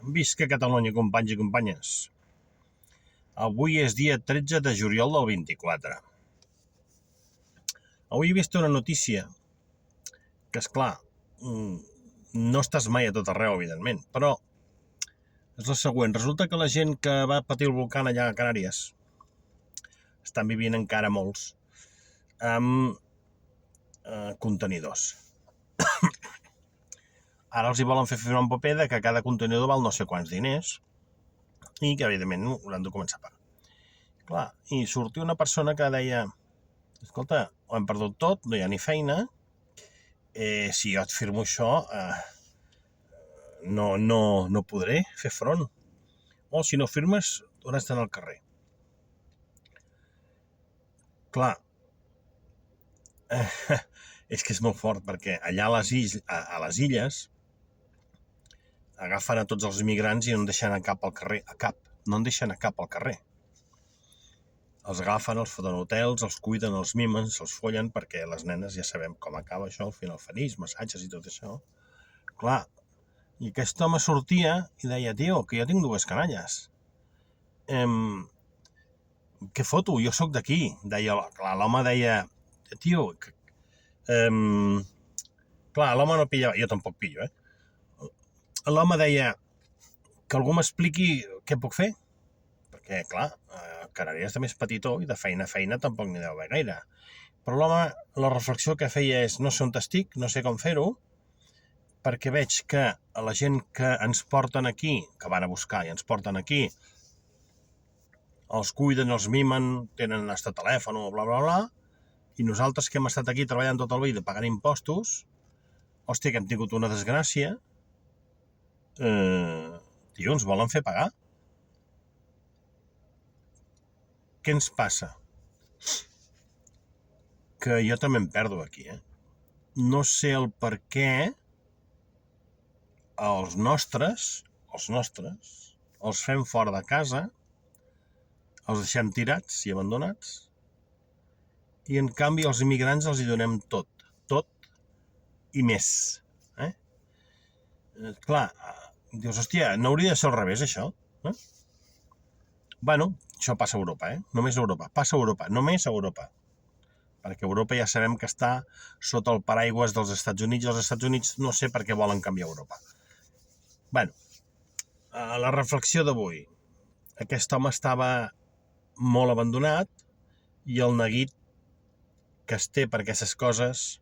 Visca Catalunya, companys i companyes. Avui és dia 13 de juliol del 24. Avui he vist una notícia que, esclar, no estàs mai a tot arreu, evidentment, però és la següent. Resulta que la gent que va patir el volcà allà a Canàries estan vivint encara molts amb contenidors. Ara els hi volen fer firmar un paper de que cada contenidor val no sé quants diners i que, evidentment, hauran de començar a pagar. Clar, i sortia una persona que deia: escolta, ho hem perdut tot, no hi ha ni feina, si jo et firmo això, no podré fer front. O si no firmes, hauràs d'anar al carrer. Clar, és que és molt fort, perquè allà a les illes agafen a tots els immigrants i no en deixen a cap al carrer, no en deixen a cap al carrer. Els agafen, els foten hotels, els cuiden, els mimen, se'ls follen, perquè les nenes ja sabem com acaba això, al final feliç, massatges i tot això. Clar, i aquest home sortia i deia: tio, que jo tinc dues canalles. Què foto? Jo sóc d'aquí. Clar, l'home deia: tio, clar, l'home no pillava, jo tampoc pillo, L'home deia que algú m'expliqui què puc fer, perquè, clar, Canàries també és petitó i de feina a feina tampoc n'hi deu haver gaire. Però l'home, la reflexió que feia és: no sé on estic, no sé com fer-ho, perquè veig que a la gent que ens porten aquí, que van a buscar i ens porten aquí, els cuiden, els mimen, tenen hasta telèfon, bla, bla, bla, i nosaltres que hem estat aquí treballant tot el vida pagant impostos, hòstia, que hem tingut una desgràcia, tio, ens volen fer pagar. Què ens passa? Que jo també em perdo aquí, No sé el per què els nostres, els fem fora de casa, els deixem tirats i abandonats, i en canvi als immigrants els hi donem tot i més. Clar, dius, hòstia, no hauria de ser al revés, això? Bueno, això passa a Europa, Només a Europa. Passa a Europa, només a Europa. Perquè Europa ja sabem que està sota el paraigües dels Estats Units, i els Estats Units no sé per què volen canviar Europa. Bueno, la reflexió d'avui. Aquest home estava molt abandonat i el neguit que es té per aquestes coses,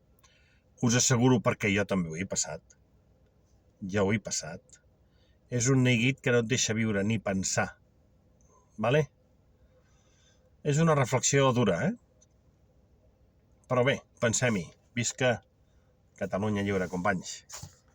us asseguro, perquè jo també ho he passat. Ja ho he passat. És un neguit que no et deixa viure ni pensar. Vale? És una reflexió dura, Però bé, pensem-hi. Visca Catalunya lliure, companys.